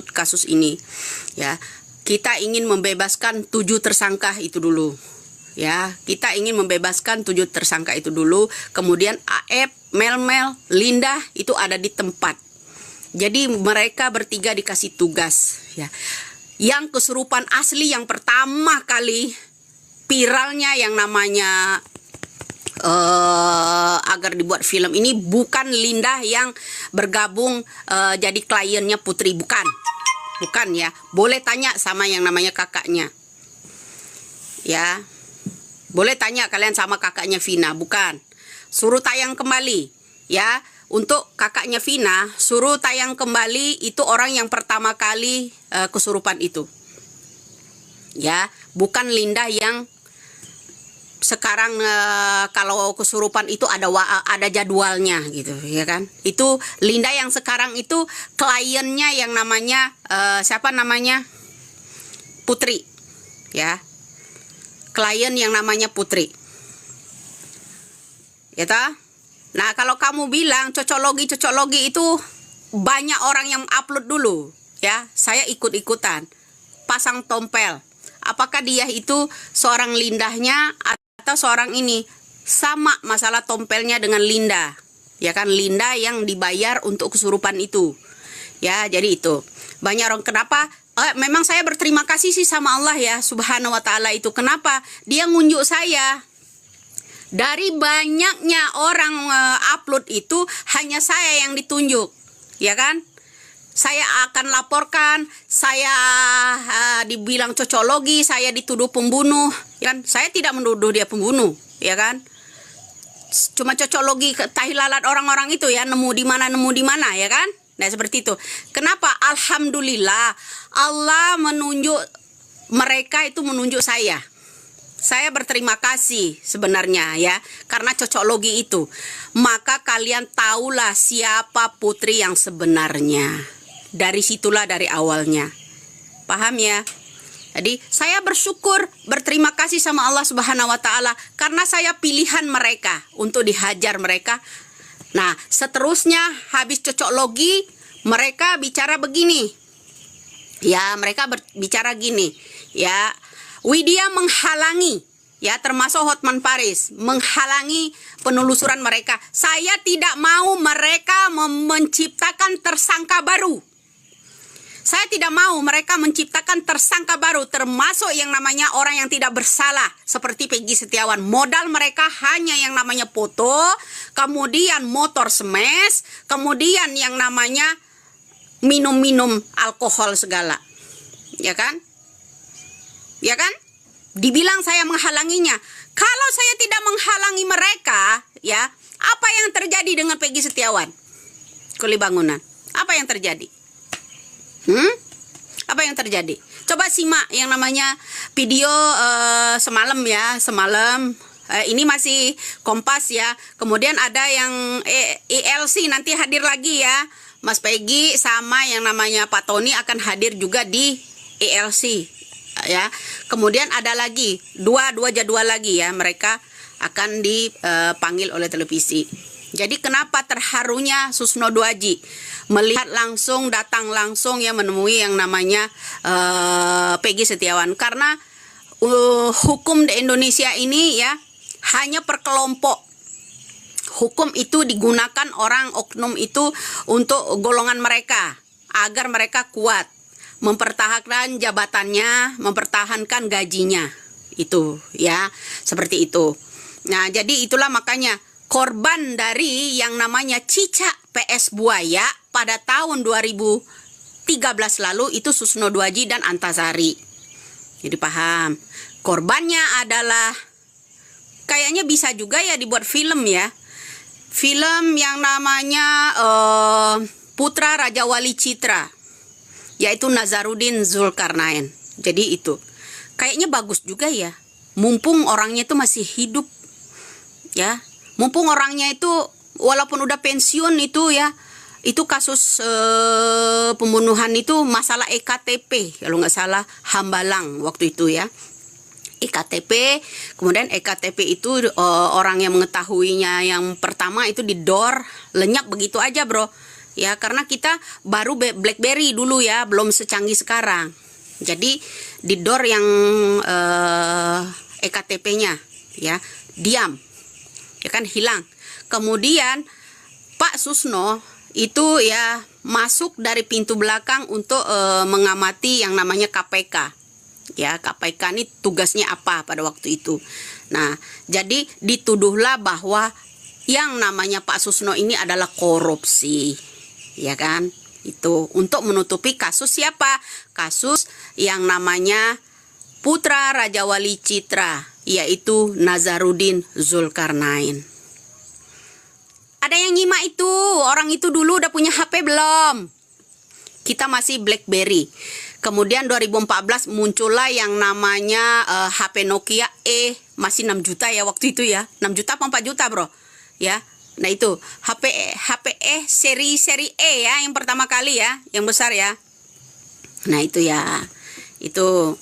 kasus ini. Ya, kita ingin membebaskan 7 tersangka itu dulu. Ya, kita ingin membebaskan 7 tersangka itu dulu. Kemudian Aep, Mel, Linda itu ada di tempat. Jadi mereka bertiga dikasih tugas. Ya, yang kesurupan asli yang pertama kali viralnya yang namanya agar dibuat film ini bukan Linda yang bergabung jadi kliennya Putri, bukan ya. Boleh tanya sama yang namanya kakaknya, ya. Boleh tanya kalian sama kakaknya Vina, bukan. Suruh tayang kembali, ya. Untuk kakaknya Vina, suruh tayang kembali itu orang yang pertama kali kesurupan itu, ya. Bukan Linda yang sekarang kalau kesurupan itu ada jadwalnya gitu, ya kan. Itu Linda yang sekarang itu kliennya yang namanya siapa namanya? Putri, ya. Klien yang namanya Putri, ya toh? Nah, kalau kamu bilang cocologi itu banyak orang yang upload dulu, ya. Saya ikut-ikutan pasang tompel. Apakah dia itu seorang Lindahnya atau seorang ini? Sama masalah tompelnya dengan Linda, ya kan. Linda yang dibayar untuk kesurupan itu, ya. Jadi itu banyak orang. Kenapa? Memang saya berterima kasih sih sama Allah ya Subhanahu wa ta'ala itu. Kenapa? Dia ngunjuk saya. Dari banyaknya orang upload itu hanya saya yang ditunjuk, ya kan. Saya akan laporkan, saya dibilang cocologi, saya dituduh pembunuh, ya kan. Saya tidak menuduh dia pembunuh, ya kan. Cuma cocologi tahi lalat orang-orang itu ya, nemu di mana, ya kan. Nah, seperti itu. Kenapa? Alhamdulillah Allah menunjuk mereka itu, menunjuk saya. Saya berterima kasih sebenarnya ya, karena cocologi itu. Maka kalian tahulah siapa Putri yang sebenarnya. Dari situlah dari awalnya. Paham ya? Jadi saya bersyukur, berterima kasih sama Allah Subhanahu wa ta'ala karena saya pilihan mereka untuk dihajar mereka. Nah, seterusnya habis cocologi mereka bicara begini. Ya, mereka bicara gini, ya. Widya menghalangi, ya, termasuk Hotman Paris, menghalangi penelusuran mereka. Saya tidak mau mereka menciptakan tersangka baru. Saya tidak mau mereka menciptakan tersangka baru, termasuk yang namanya orang yang tidak bersalah, seperti Peggy Setiawan. Modal mereka hanya yang namanya foto, kemudian motor smash, kemudian yang namanya minum-minum alkohol segala. Ya kan? Ya kan? Dibilang saya menghalanginya. Kalau saya tidak menghalangi mereka, ya, apa yang terjadi dengan Peggy Setiawan? Kuli Bangunan. Apa yang terjadi? Apa yang terjadi? Coba simak yang namanya video semalam ya, semalam. Ini masih Kompas ya. Kemudian ada yang ELC nanti hadir lagi ya. Mas Peggy sama yang namanya Pak Tony akan hadir juga di ELC. Ya, kemudian ada lagi dua jadwal lagi ya, mereka akan dipanggil oleh televisi. Jadi kenapa terharunya Susno Duaji melihat langsung, datang langsung ya menemui yang namanya Peggy Setiawan? Karena hukum di Indonesia ini ya hanya per kelompok. Hukum itu digunakan orang oknum itu untuk golongan mereka agar mereka kuat mempertahankan jabatannya, mempertahankan gajinya. Itu ya, seperti itu. Nah, jadi itulah makanya korban dari yang namanya cicak PS Buaya pada tahun 2013 lalu itu Susno Duaji dan Antasari. Jadi paham. Korbannya adalah kayaknya bisa juga ya dibuat film ya. Film yang namanya Putra Raja Wali Citra, yaitu Nazarudin Zulkarnain. Jadi itu kayaknya bagus juga ya, mumpung orangnya itu masih hidup ya, mumpung orangnya itu walaupun udah pensiun itu ya. Itu kasus pembunuhan itu masalah EKTP kalau nggak salah, Hambalang waktu itu ya, EKTP. Kemudian EKTP itu orang yang mengetahuinya yang pertama itu didor, lenyap begitu aja bro. ya, karena kita baru BlackBerry dulu ya, belum secanggih sekarang. Jadi didor yang ektp-nya ya diam, ya kan, hilang. Kemudian Pak Susno itu ya masuk dari pintu belakang untuk mengamati yang namanya KPK. Ya, KPK ini tugasnya apa pada waktu itu. Nah, jadi dituduhlah bahwa yang namanya Pak Susno ini adalah korupsi, ya kan? Itu untuk menutupi kasus siapa? Kasus yang namanya putra Raja Wali Citra, yaitu Nazarudin Zulkarnain. Ada yang nyimak itu? Orang itu dulu udah punya HP belum? Kita masih BlackBerry. Kemudian 2014 muncullah yang namanya HP Nokia masih 6 juta ya waktu itu ya. 6 juta apa 4 juta, Bro? Ya. Nah, itu HP seri E ya, yang pertama kali ya, yang besar ya. Nah, itu ya. Itu.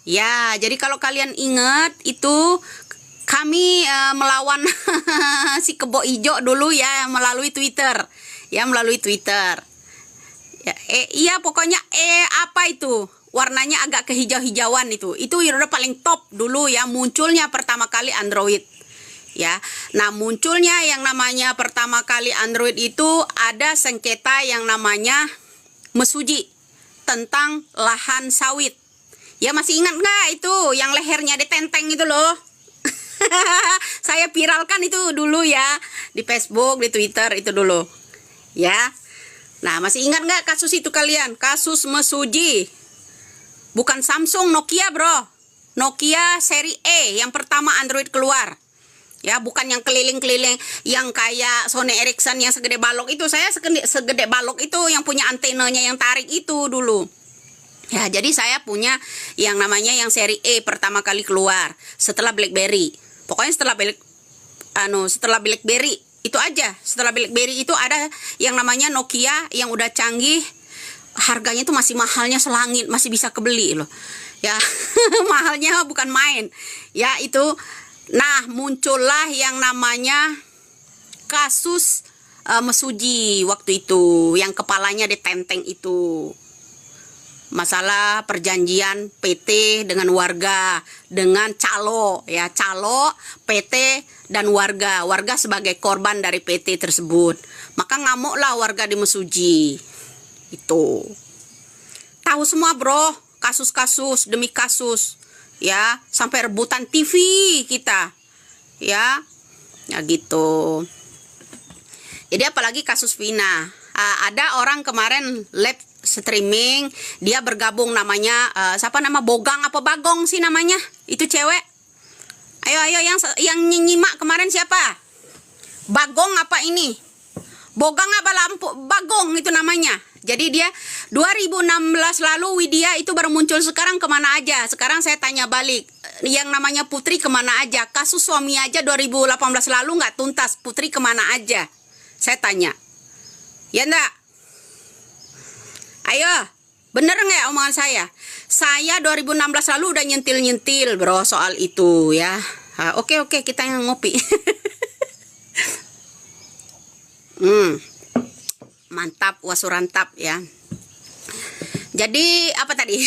Ya, jadi kalau kalian ingat itu kami melawan si Kebo Ijo dulu ya melalui Twitter. Ya, melalui Twitter. Ya, iya pokoknya apa itu? Warnanya agak kehijau-hijauan itu. Itu yang udah paling top dulu ya, munculnya pertama kali Android. Ya. Nah, munculnya yang namanya pertama kali Android itu ada sengketa yang namanya Mesuji tentang lahan sawit. Ya, masih ingat nggak itu yang lehernya ditenteng itu loh? Saya viralkan itu dulu ya di Facebook, di Twitter itu dulu. Ya. Nah, masih ingat nggak kasus itu kalian? Kasus Mesuji. Bukan Samsung, Nokia, Bro. Nokia seri E yang pertama Android keluar. Ya, bukan yang keliling-keliling yang kayak Sony Ericsson yang segede balok itu. Saya segede balok itu yang punya antenanya yang tarik itu dulu. Ya, jadi saya punya yang namanya yang seri E pertama kali keluar setelah BlackBerry. Pokoknya setelah BlackBerry itu aja. Setelah BlackBerry itu ada yang namanya Nokia yang udah canggih. Harganya itu masih mahalnya selangit, masih bisa kebeli loh. Ya, mahalnya bukan main. Ya, itu. Nah, muncullah yang namanya kasus Mesuji waktu itu, yang kepalanya ditenteng itu. Masalah perjanjian PT dengan warga, dengan calo, ya, calo, PT, dan warga. Warga sebagai korban dari PT tersebut. Maka ngamuklah warga di Mesuji. Itu. Tahu semua, Bro, kasus-kasus demi kasus. Ya, sampai rebutan TV kita. Ya gitu. Jadi apalagi kasus Vina. Ada orang kemarin live streaming, dia bergabung namanya siapa nama Bogang apa Bagong sih namanya? Itu cewek. Ayo yang nyimak kemarin siapa? Bagong apa ini? Bogang apa Bagong itu namanya. Jadi dia 2016 lalu Widya itu baru muncul, sekarang kemana aja? Sekarang saya tanya balik, yang namanya Putri kemana aja? Kasus suami aja 2018 lalu nggak tuntas, Putri kemana aja? Saya tanya. Ya enggak? Ayo, bener nggak omongan saya? Saya 2016 lalu udah nyentil-nyentil, Bro, soal itu ya. Oke, kita yang ngopi. Mantap, wasurantap ya. Jadi apa tadi?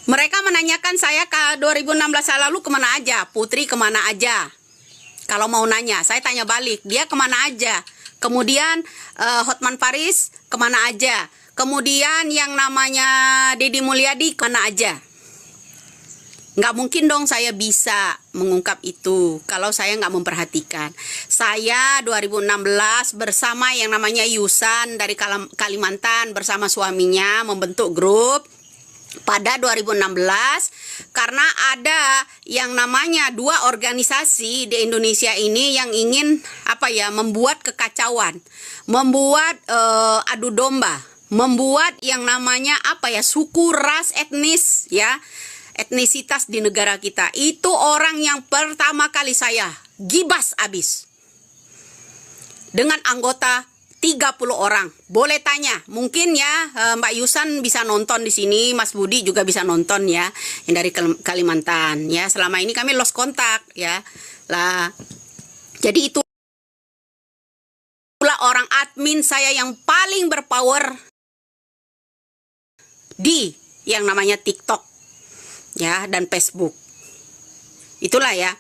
Mereka menanyakan saya ke 2016 lalu kemana aja, Putri kemana aja. Kalau mau nanya, saya tanya balik, dia kemana aja. Kemudian Hotman Paris kemana aja. Kemudian yang namanya Deddy Mulyadi kemana aja. Nggak mungkin dong saya bisa mengungkap itu kalau saya nggak memperhatikan. Saya 2016 bersama yang namanya Yusan dari Kalimantan bersama suaminya membentuk grup pada 2016 karena ada yang namanya dua organisasi di Indonesia ini yang ingin membuat kekacauan, membuat adu domba, membuat yang namanya suku, ras, etnis ya. Etnisitas di negara kita. Itu orang yang pertama kali saya gibas abis. Dengan anggota 30 orang. Boleh tanya, mungkin ya Mbak Yusan bisa nonton di sini, Mas Budi juga bisa nonton ya, yang dari Kalimantan ya. Selama ini kami lost kontak ya. Lah. Jadi itu orang admin saya yang paling berpower di yang namanya TikTok ya dan Facebook. Itulah ya.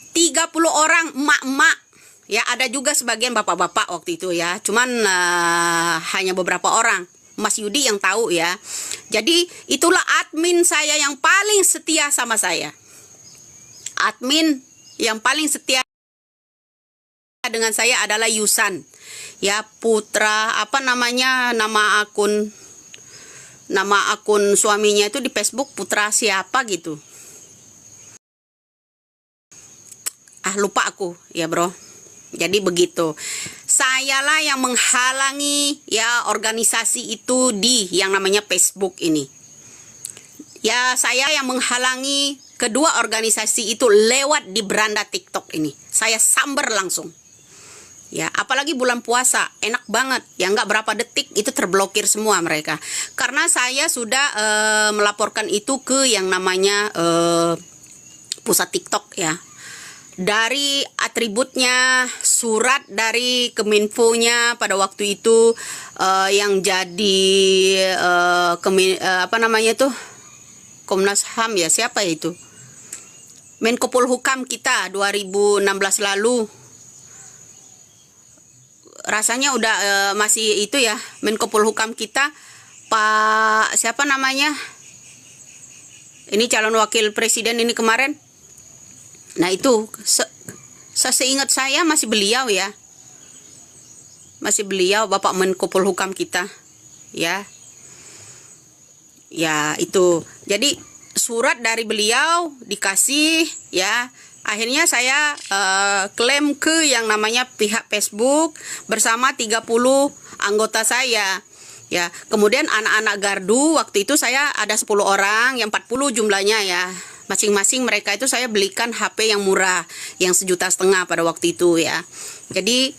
30 orang emak-emak ya, ada juga sebagian bapak-bapak waktu itu ya. Cuman hanya beberapa orang. Mas Yudi yang tahu ya. Jadi itulah admin saya yang paling setia sama saya. Admin yang paling setia dengan saya adalah Yusan. Ya, Putra, apa namanya, nama akun suaminya itu di Facebook Putra siapa gitu. Lupa aku ya, Bro. Jadi begitu. Sayalah yang menghalangi ya organisasi itu di yang namanya Facebook ini. Ya, saya yang menghalangi kedua organisasi itu lewat di beranda TikTok ini. Saya samber langsung. Ya, apalagi bulan puasa, enak banget. Ya, nggak berapa detik itu terblokir semua mereka. Karena saya sudah melaporkan itu ke yang namanya pusat TikTok ya. Dari atributnya, surat dari Keminfo-nya pada waktu itu yang jadi apa namanya tuh, Komnas HAM ya, siapa ya itu, Menko Polhukam kita 2016 lalu, rasanya udah masih itu ya, Menko Polhukam kita Pak siapa namanya, ini calon wakil presiden ini kemarin. Nah itu seingat saya masih beliau ya, masih beliau Bapak Menko Polhukam kita ya. Ya itu, jadi surat dari beliau dikasih ya. Akhirnya saya klaim ke yang namanya pihak Facebook bersama 30 anggota saya ya. Kemudian anak-anak gardu waktu itu saya ada 10 orang, yang 40 jumlahnya ya. Masing-masing mereka itu saya belikan HP yang murah, yang 1,5 juta pada waktu itu ya. Jadi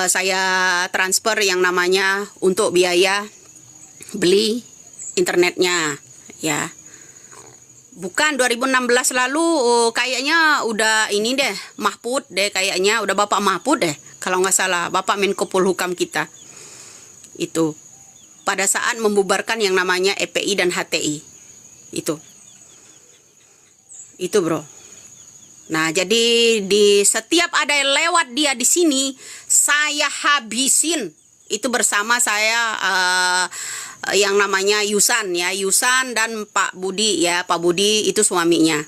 saya transfer yang namanya untuk biaya beli internetnya ya. Bukan 2016 lalu kayaknya udah ini deh, Mahfud deh kayaknya, udah Bapak Mahfud deh kalau nggak salah, Bapak Menko Polhukam kita. Itu pada saat membubarkan yang namanya EPI dan HTI. Itu Bro. Nah, jadi di setiap ada yang lewat dia di sini, saya habisin. Itu bersama saya yang namanya Yusan ya, Yusan dan Pak Budi ya, Pak Budi itu suaminya.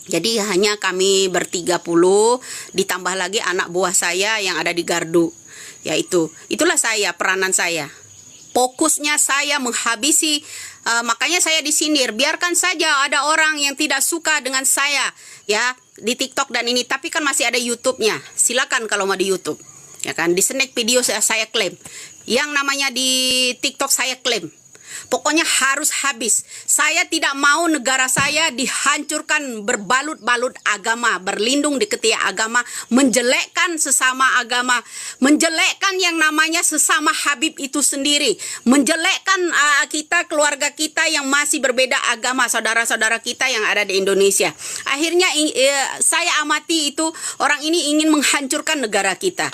Jadi hanya kami ber-30 ditambah lagi anak buah saya yang ada di gardu. Ya itulah saya, peranan saya. Fokusnya saya menghabisi, makanya saya disindir. Biarkan saja ada orang yang tidak suka dengan saya ya di TikTok dan ini, tapi kan masih ada YouTube-nya. Silakan kalau mau di YouTube. Ya kan, di snack video saya klaim. Yang namanya di TikTok saya klaim. Pokoknya harus habis. Saya tidak mau negara saya dihancurkan berbalut-balut agama, berlindung di ketiak agama, menjelekkan sesama agama, menjelekkan yang namanya sesama Habib itu sendiri, menjelekkan kita, keluarga kita yang masih berbeda agama, saudara-saudara kita yang ada di Indonesia. Akhirnya saya amati itu, orang ini ingin menghancurkan negara kita.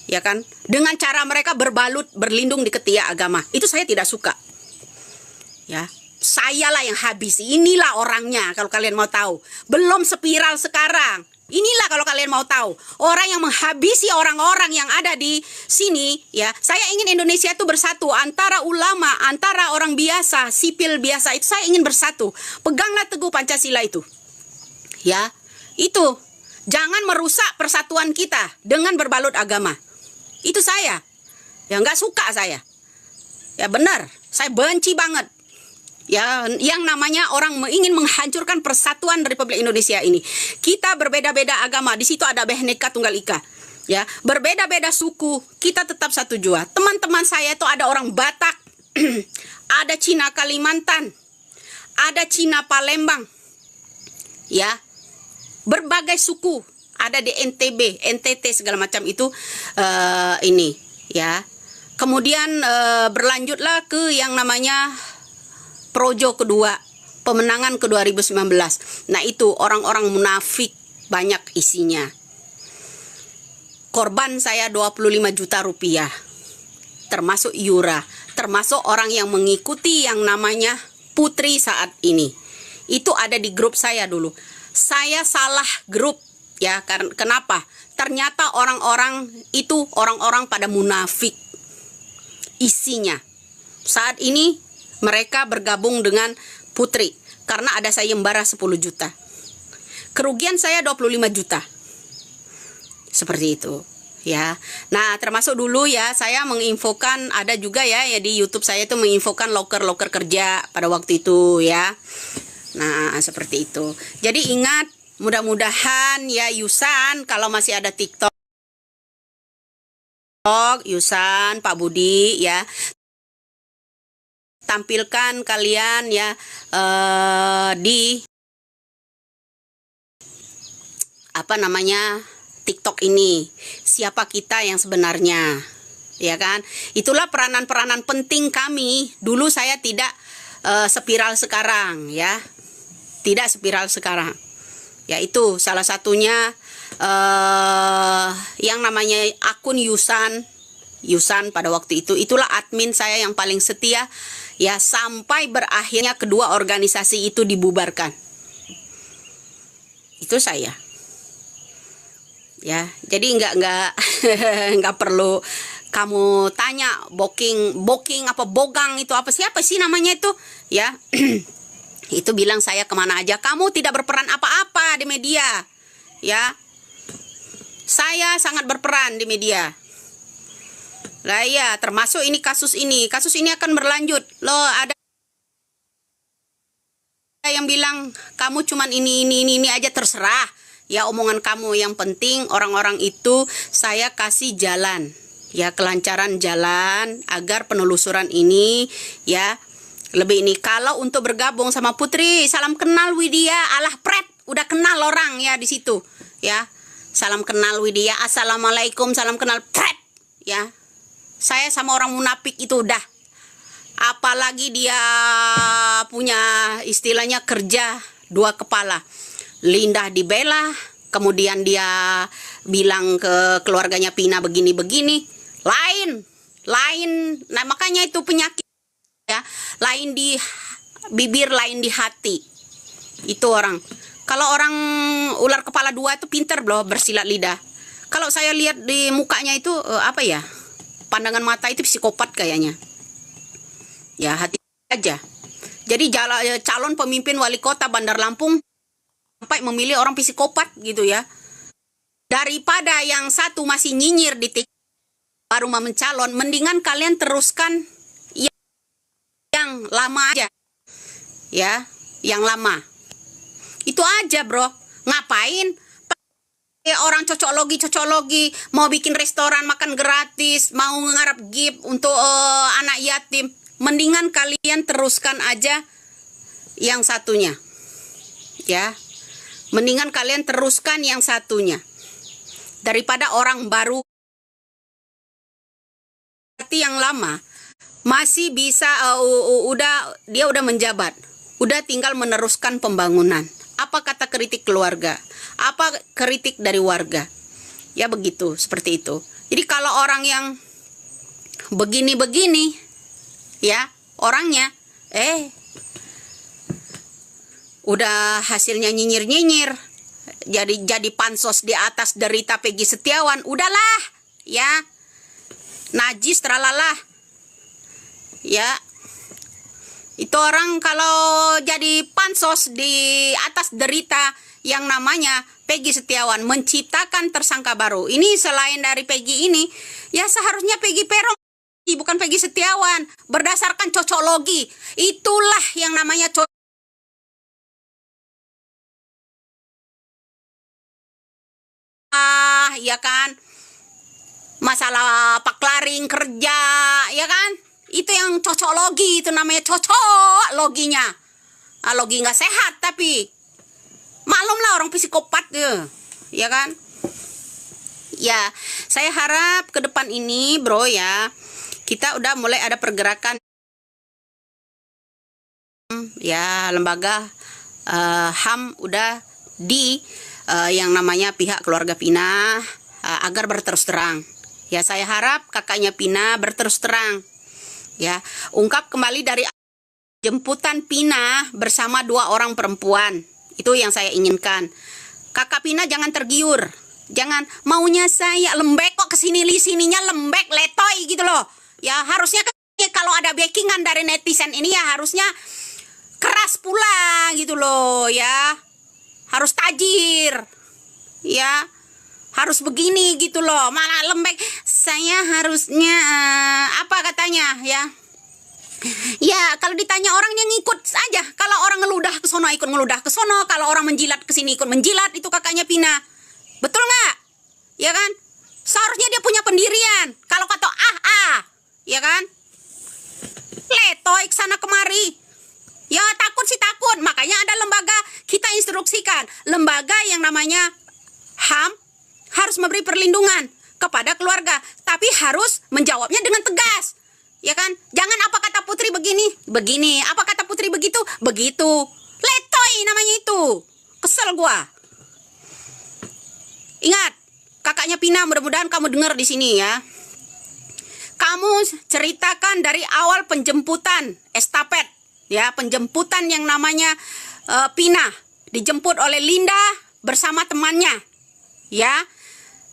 Ya kan? Dengan cara mereka berlindung di ketiak agama. Itu saya tidak suka. Ya, sayalah yang habis. Inilah orangnya kalau kalian mau tahu. Belum spiral sekarang. Inilah kalau kalian mau tahu. Orang yang menghabisi orang-orang yang ada di sini ya. Saya ingin Indonesia itu bersatu antara ulama, antara orang biasa, sipil biasa itu saya ingin bersatu. Peganglah teguh Pancasila itu. Ya, itu. Jangan merusak persatuan kita dengan berbalut agama. Itu saya. Ya nggak suka saya. Ya benar, saya benci banget. Ya, yang namanya orang ingin menghancurkan persatuan Republik Indonesia ini. Kita berbeda-beda agama, di situ ada Bhinneka Tunggal Ika. Ya, berbeda-beda suku, kita tetap satu jua. Teman-teman saya itu ada orang Batak, ada Cina Kalimantan, ada Cina Palembang. Ya, berbagai suku ada di NTB, NTT segala macam itu ini ya. Kemudian berlanjutlah ke yang namanya Projo kedua, pemenangan ke 2019. Nah itu orang-orang munafik banyak isinya. korban saya 25 juta rupiah, termasuk Yura, termasuk orang yang mengikuti yang namanya Putri saat ini. Itu ada di grup saya dulu. Saya salah grup ya, karena kenapa? Ternyata orang-orang itu orang-orang pada munafik isinya. Saat ini mereka bergabung dengan Putri karena ada sayembara 10 juta. Kerugian saya 25 juta. Seperti itu. Ya, nah termasuk dulu ya saya menginfokan, ada juga ya di YouTube saya itu menginfokan loker kerja pada waktu itu ya. Nah seperti itu. Jadi ingat, mudah-mudahan ya Yusan, kalau masih ada TikTok, Yusan, Pak Budi ya, tampilkan kalian ya di apa namanya TikTok ini, siapa kita yang sebenarnya, ya kan? Itulah peranan-peranan penting kami. Dulu saya tidak spiral sekarang, ya, tidak spiral sekarang. Ya itu salah satunya yang namanya akun Yusan pada waktu itu. Itulah admin saya yang paling setia, ya, sampai berakhirnya kedua organisasi itu dibubarkan. Itu saya. Ya, jadi nggak perlu kamu tanya booking apa bogang itu apa, siapa sih namanya itu ya. Itu bilang saya kemana aja, kamu tidak berperan apa-apa di media ya. Saya sangat berperan di media lah ya, termasuk ini kasus ini akan berlanjut loh. Ada yang bilang kamu cuman ini aja, terserah ya omongan kamu, yang penting orang-orang itu saya kasih jalan ya, kelancaran jalan agar penelusuran ini ya lebih ini. Kalau untuk bergabung sama Putri, salam kenal Widya, alah pret, udah kenal orang ya di situ ya. Salam kenal Widya, assalamualaikum, salam kenal pret ya. Saya sama orang munafik itu udah, apalagi dia punya istilahnya kerja dua kepala. Linda dibela, kemudian dia bilang ke keluarganya Pina begini-begini, lain. Nah makanya itu penyakit ya, lain di bibir, lain di hati. Itu orang. Kalau orang ular kepala dua itu pinter loh bersilat lidah. Kalau saya lihat di mukanya itu apa ya, pandangan mata itu psikopat kayaknya. Ya hati aja. Jadi calon pemimpin wali kota Bandar Lampung sampai memilih orang psikopat gitu ya. Daripada yang satu masih nyinyir di TikTok baru mau mencalon, mendingan kalian teruskan yang lama aja. Ya, yang lama. Itu aja, bro. Ngapain orang cocok logi, mau bikin restoran makan gratis, mau ngarap gift untuk anak yatim. Mendingan kalian teruskan aja yang satunya. Ya. Mendingan kalian teruskan yang satunya daripada orang baru. Yang lama masih bisa dia udah menjabat, udah tinggal meneruskan pembangunan. Apa kata kritik keluarga? Apa kritik dari warga? Ya begitu, seperti itu. Jadi kalau orang yang begini-begini ya orangnya udah hasilnya nyinyir-nyinyir, jadi pansos di atas derita Peggy Setiawan, udahlah ya, najis tralala ya. Itu orang kalau jadi pansos di atas derita yang namanya Peggy Setiawan, menciptakan tersangka baru. Ini selain dari Peggy ini ya seharusnya Peggy Peron, bukan Peggy Setiawan, berdasarkan cocoklogi. Itulah yang namanya ya kan, masalah paklaring kerja ya kan, itu yang cocoklogi, itu namanya cocok loginya. Logi nggak sehat, tapi maklumlah orang psikopat ya kan. Ya saya harap ke depan ini bro ya, kita udah mulai ada pergerakan ya, lembaga HAM udah di yang namanya pihak keluarga Pina agar berterus terang. Ya, saya harap kakaknya Pina berterus terang. Ya, ungkap kembali dari jemputan Pina bersama 2 orang perempuan. Itu yang saya inginkan. Kakak Pina jangan tergiur. Jangan maunya saya lembek kok kesini sininya lembek letoy gitu loh. Ya, harusnya kalau ada backingan dari netizen ini ya harusnya keras pula gitu loh ya. Harus tajir. Ya. Harus begini gitu loh, malah lembek. Saya harusnya apa katanya ya? Ya, kalau ditanya orang yang ngikut aja. Kalau orang ngeludah ke sono ikut ngeludah ke sono, kalau orang menjilat ke sini ikut menjilat, itu kakaknya Pina. Betul nggak? Ya kan? Seharusnya dia punya pendirian. Kalau kata ya kan? Letoy sana kemari. Ya takut sih takut. Makanya ada lembaga, kita instruksikan lembaga yang namanya HAM harus memberi perlindungan kepada keluarga, tapi harus menjawabnya dengan tegas. Ya kan? Jangan apa kata Putri begini, apa kata Putri begitu, letoy namanya itu. Kesel gua. Ingat, kakaknya Pina, mudah-mudahan kamu dengar di sini ya. Kamu ceritakan dari awal penjemputan estafet, ya, penjemputan yang namanya Pina dijemput oleh Linda bersama temannya, ya.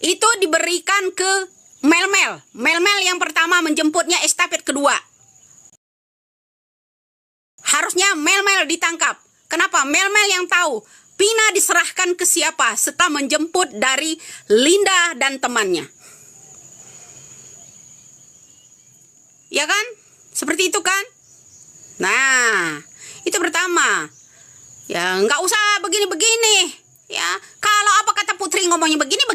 Itu diberikan ke Mel-Mel. Mel-Mel yang pertama menjemputnya estafet kedua. Harusnya Mel-Mel ditangkap. Kenapa? Mel-Mel yang tahu Pina diserahkan ke siapa setelah menjemput dari Linda dan temannya. Ya kan? Seperti itu kan? Nah, itu pertama. Ya, nggak usah begini-begini. Ya, kalau apa kata Putri ngomongnya begini.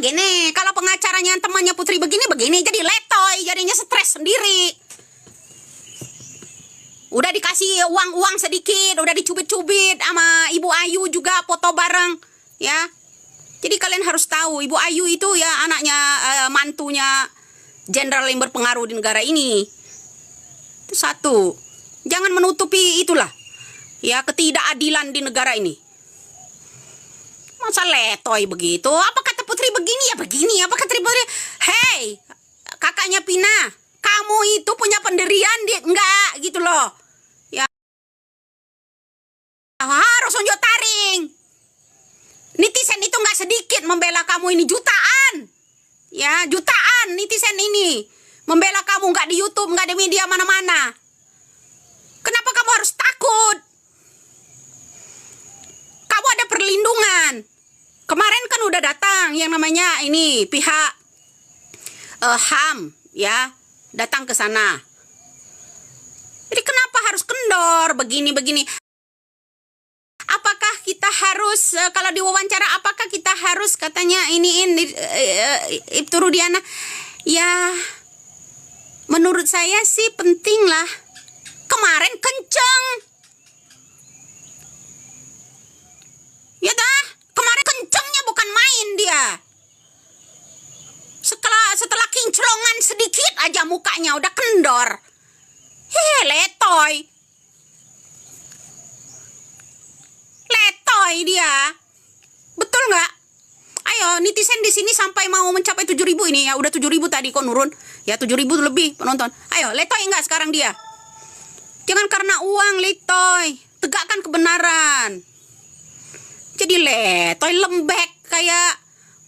Kalau pengacaranya temannya Putri begini, jadi letoy, jadinya stres sendiri. Udah dikasih uang sedikit, udah dicubit-cubit sama Ibu Ayu juga foto bareng, ya. Jadi kalian harus tahu, Ibu Ayu itu ya anaknya mantunya jenderal yang berpengaruh di negara ini. Itu satu. Jangan menutupi itulah, ya, ketidakadilan di negara ini. Masa letoy begitu? Apa kata Putri begini ya begini? Apa kata Putri? Hei, kakaknya Pina, kamu itu punya pendirian enggak gitu loh. Ya, harus unjuk taring. Netizen itu enggak sedikit membela kamu ini, jutaan. Ya, jutaan netizen ini membela kamu, enggak di YouTube, enggak di media mana-mana. Kenapa kamu harus takut? Kamu ada perlindungan. Kemarin kan udah datang yang namanya ini pihak HAM, ya, datang ke sana. Jadi kenapa harus kendor begini? Apakah kita harus kalau diwawancara apakah kita harus katanya Ibtu Rudiana? Ya, menurut saya sih penting lah. Kemarin kenceng. Ya dah, kemarin kencengnya bukan main dia. Setelah kinclongan sedikit aja mukanya udah kendor. Letoy. Letoy dia. Betul nggak? Ayo, netizen di sini sampai mau mencapai 7.000 ini ya. Udah 7.000 tadi kok nurun. Ya 7.000 lebih penonton. Ayo, letoy nggak sekarang dia? Jangan karena uang letoy. Tegakkan kebenaran. Jadi letoy lembek kayak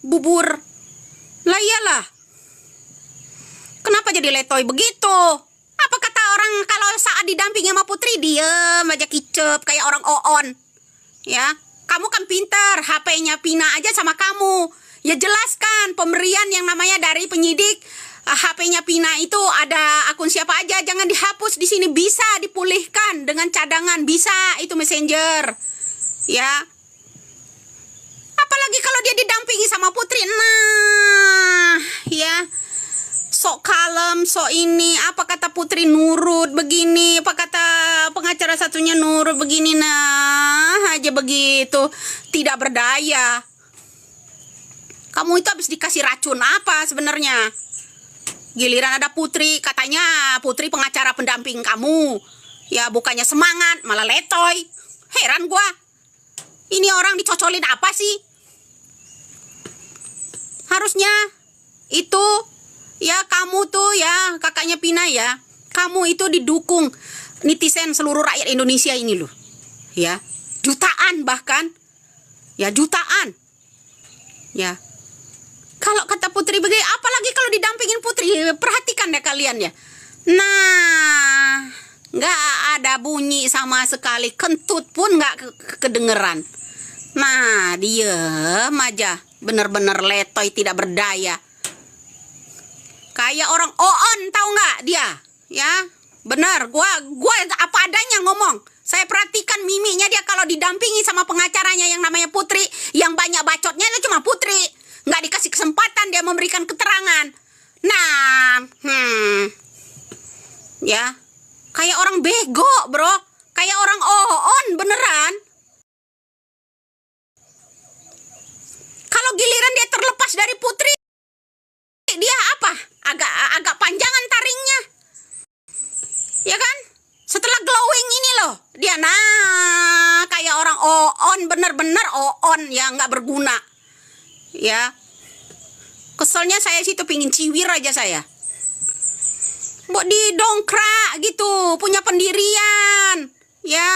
bubur. Lah iyalah. Kenapa jadi letoy begitu? Apa kata orang kalau saat didampingi sama Putri diem aja kicep kayak orang oon. Ya, kamu kan pintar, HP-nya Pina aja sama kamu. Ya jelaskan pemberian yang namanya dari penyidik. HP-nya Pina itu ada akun siapa aja, jangan dihapus di sini, bisa dipulihkan dengan cadangan, bisa itu Messenger. Ya. Apalagi kalau dia didampingi sama Putri. Nah, ya. Sok kalem, sok ini, apa kata Putri nurut begini, apa kata pengacara satunya nurut begini, nah aja begitu, tidak berdaya. Kamu itu habis dikasih racun apa sebenarnya? Giliran ada Putri, katanya Putri pengacara pendamping kamu, ya bukannya semangat, malah letoy. Heran gua, ini orang dicocolin apa sih? Harusnya itu ya kamu tuh ya kakaknya Pina ya, kamu itu didukung netizen seluruh rakyat Indonesia ini loh. Ya, jutaan bahkan. Ya, jutaan. Ya. Kalau kata Putri begini, apalagi kalau didampingin Putri, perhatikan deh kalian ya. Nah, nggak ada bunyi sama sekali, kentut pun nggak kedengeran. Nah, diem aja, bener-bener letoy tidak berdaya. Kayak orang oon, tahu nggak dia? Ya, bener. Gua apa adanya ngomong. Saya perhatikan mimiknya dia kalau didampingi sama pengacaranya yang namanya Putri, yang banyak bacotnya itu cuma Putri. Nggak dikasih kesempatan dia memberikan keterangan. Nah, ya, kayak orang bego, bro. Kayak orang oon beneran. Kalau giliran dia terlepas dari Putri, dia apa? Agak panjangan taringnya. Ya kan? Setelah glowing ini loh, dia kayak orang oon, bener-bener oon ya, nggak berguna. Ya, keselnya saya situ pingin ciwir aja saya. Buat didongkrak gitu, punya pendirian. Ya,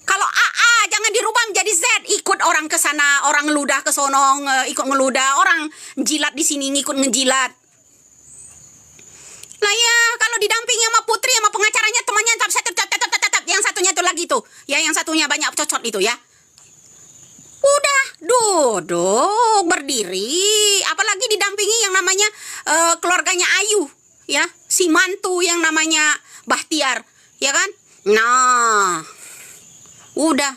kalau AA jangan dirubah menjadi Z, ikut orang ke sana, orang ngeludah ke sono, ikut ngeludah, orang jilat di sini ngikut ngejilat. Lah ya, kalau didampingi sama Putri sama pengacaranya temannya tetap yang satunya itu lagi tuh. Ya, yang satunya banyak cocot itu ya. Udah duduk berdiri, apalagi didampingi yang namanya keluarganya Ayu, ya, si mantu yang namanya Bahtiar, ya kan? Nah, udah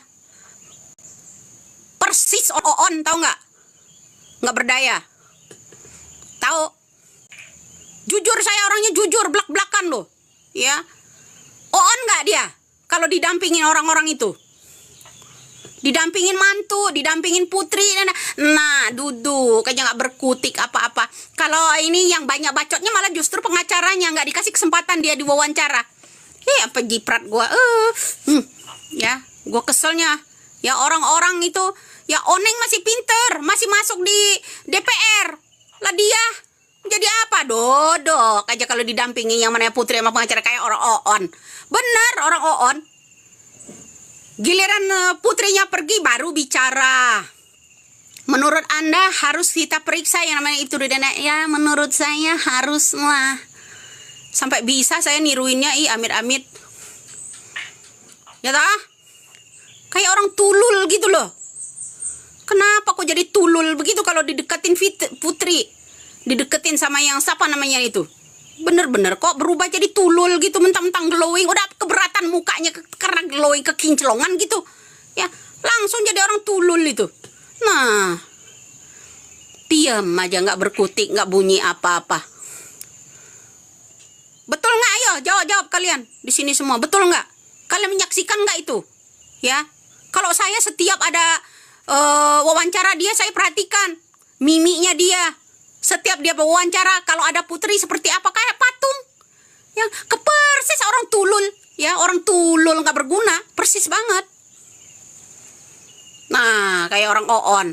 persis on, tahu nggak berdaya, tahu? Jujur, saya orangnya jujur, belak-belakan loh, ya. On nggak dia kalau didampingin orang-orang itu? Didampingin mantu, didampingin Putri, nah duduk aja nggak berkutik apa-apa. Kalau ini yang banyak bacotnya malah justru pengacaranya, nggak dikasih kesempatan dia diwawancara. Apa jiprat gue, ya, gue keselnya. Ya orang-orang itu, ya Oneng masih pinter, masih masuk di DPR, lah dia jadi apa? Dodok aja kalau didampingi yang mana Putri sama pengacara kayak orang oon. Bener, orang oon. Giliran Putrinya pergi baru bicara. Menurut Anda harus kita periksa yang namanya itu dana. Ya, menurut saya haruslah. Sampai bisa saya niruinnya, amit-amit. Ya tak? Kayak orang tulul gitu loh. Kenapa kok jadi tulul begitu kalau dideketin Putri? Dideketin sama yang siapa namanya itu? Bener-bener kok berubah jadi tulul gitu, mentang-mentang glowing, udah keberatan mukanya karena glowing kekinclongan gitu. Ya, langsung jadi orang tulul itu. Nah, diam aja nggak berkutik, nggak bunyi apa-apa. Betul nggak? Ayo jawab kalian di sini semua. Betul nggak? Kalian menyaksikan nggak itu? Ya, kalau saya setiap ada wawancara dia, saya perhatikan mimiknya dia. Setiap dia wawancara, kalau ada Putri seperti apa, kayak patung. Ya, persis orang tulul. Ya, orang tulul nggak berguna, persis banget. Nah, kayak orang oon.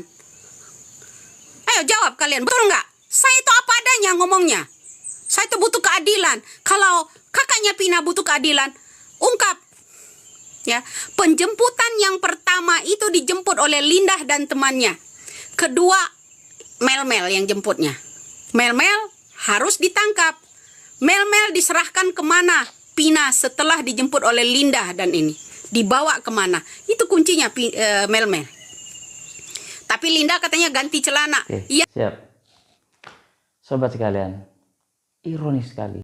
Ayo jawab kalian, betul nggak? Saya itu apa adanya ngomongnya. Saya itu butuh keadilan. Kalau kakaknya Pina butuh keadilan, ungkap. Ya, penjemputan yang pertama itu dijemput oleh Lindah dan temannya. Kedua, Mel yang jemputnya. Mel harus ditangkap. Mel diserahkan kemana? Pina setelah dijemput oleh Lindah dan ini. Dibawa kemana? Itu kuncinya Mel. Tapi Lindah katanya ganti celana. Oke, siap. Sobat sekalian, ironis sekali.